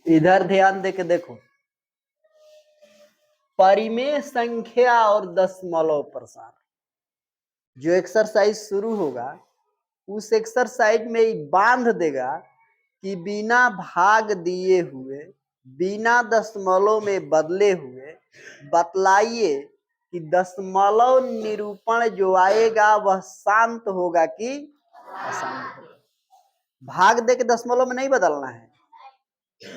इधर ध्यान दे के देखो, परिमेय संख्या और दशमलव प्रसार। जो एक्सरसाइज शुरू होगा उस एक्सरसाइज में ही बांध देगा कि बिना भाग दिए हुए, बिना दशमलव में बदले हुए बतलाइए कि दशमलव निरूपण जो आएगा वह शांत होगा कि अशांत होगा। भाग दे के दशमलव में नहीं बदलना है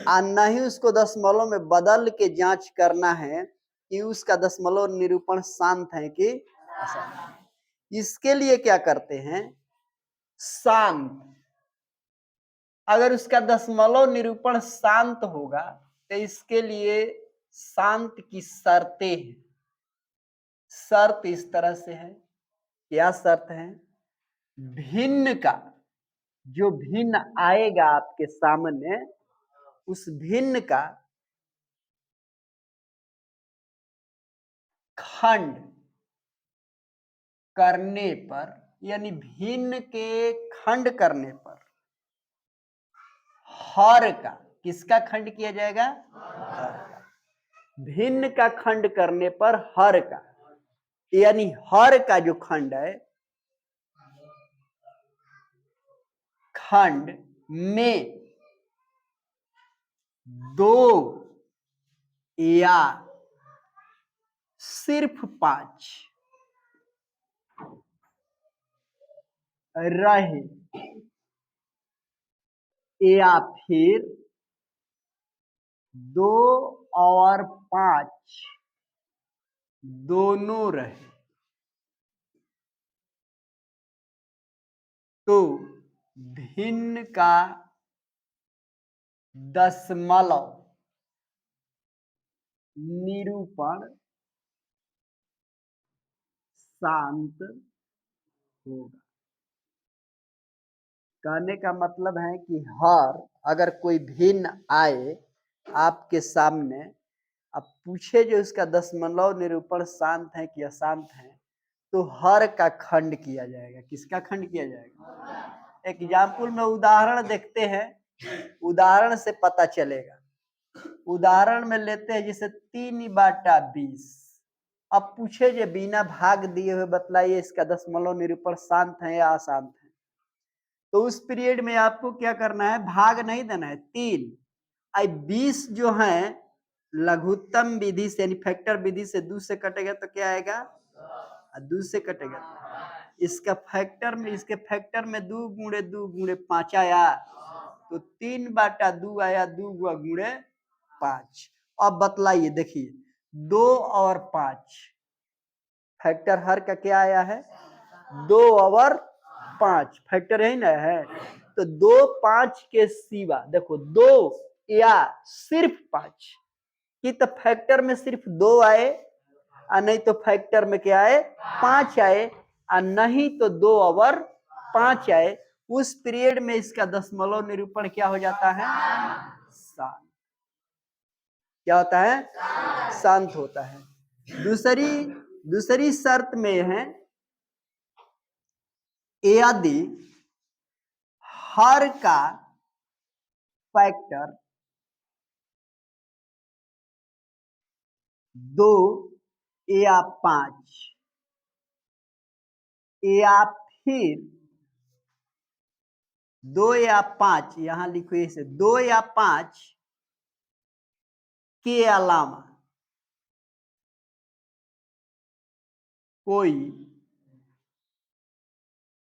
और न ही उसको दशमलव में बदल के जांच करना है कि उसका दशमलव निरूपण शांत है कि अशांत है। इसके लिए क्या करते हैं, शांत, अगर उसका दशमलव निरूपण शांत होगा तो इसके लिए शांत की शर्तें हैं। शर्त इस तरह से है, क्या शर्त है, भिन्न का जो भिन्न आएगा आपके सामने उस भिन्न का खंड करने पर, यानी भिन्न के खंड करने पर हर का, किसका खंड किया जाएगा, हर का, भिन्न का खंड करने पर हर का, यानी हर का जो खंड है, खंड में दो या सिर्फ 5 रहे या फिर 2 और 5 दोनों रहे तो भिन्न का दशमलव निरूपण शांत होगा। कहने का मतलब है कि हर, अगर कोई भिन्न आए आपके सामने, अब पूछे जो उसका दशमलव निरूपण शांत है कि अशांत है, तो हर का खंड किया जाएगा। किसका खंड किया जाएगा, एग्जाम्पल में उदाहरण देखते हैं, उदाहरण से पता चलेगा। उदाहरण में लेते हैं जैसे 3/20। अब पूछे जो बिना भाग दिए हुए बतलाइए इसका दशमलव निरूपण शांत है या अशांत है, तो उस पीरियड में आपको क्या करना है, भाग नहीं देना है। 3 आई 20 जो है लघुत्तम विधि से, यानी फैक्टर विधि से 2 से कटेगा तो क्या आएगा, 2 से कटेगा। इसका फैक्टर में, इसके फैक्टर में 2 गुणे 2 गुणे 5 आया, तो 3/2 आया, 2 गुणे 5। अब बतलाइए, देखिए 2 और 5, फैक्टर हर का क्या आया है, 2 और 5, फैक्टर यही ना है। तो 2 5 के सिवा, देखो 2 या सिर्फ 5 की, तो फैक्टर में सिर्फ 2 आए और नहीं तो फैक्टर में क्या आए, 5 आए, और नहीं तो 2 और 5 आए। उस पीरियड में इसका दशमलव निरूपण क्या हो जाता है, शांत। क्या होता है, शांत होता है। दूसरी शर्त में है, यदि हर का फैक्टर 2 या 5 या फिर 2 या 5, यहां लिखो इसे, 2 या 5 के अलावा कोई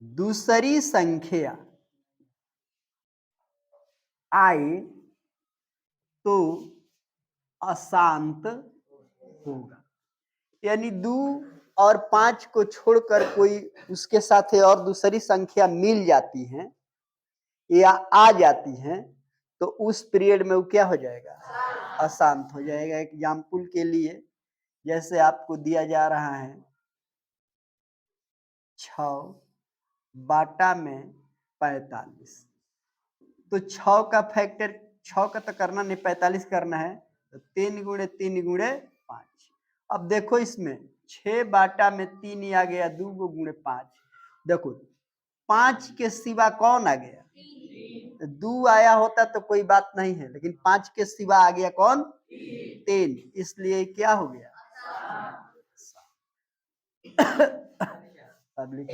दूसरी संख्या आए तो अशांत होगा। यानी 2 और 5 को छोड़कर कोई उसके साथ और दूसरी संख्या मिल जाती है या आ जाती है, तो उस पीरियड में वो क्या हो जाएगा, अशांत हो जाएगा। एग्जाम्पल के लिए जैसे आपको दिया जा रहा है 6 बाटा में 45, तो 6 का फैक्टर, 6 का तो करना नहीं, 45 करना है, तो 3 गुणे 3 गुणे 5। अब देखो इसमें 6 बाटा में 3 आ गया, 2 गुणे 5, देखो 5 के सिवा कौन आ गया, दो आया होता तो कोई बात नहीं है, लेकिन 5 के सिवा आ गया कौन? 3, इसलिए क्या हो गया? पब्लिक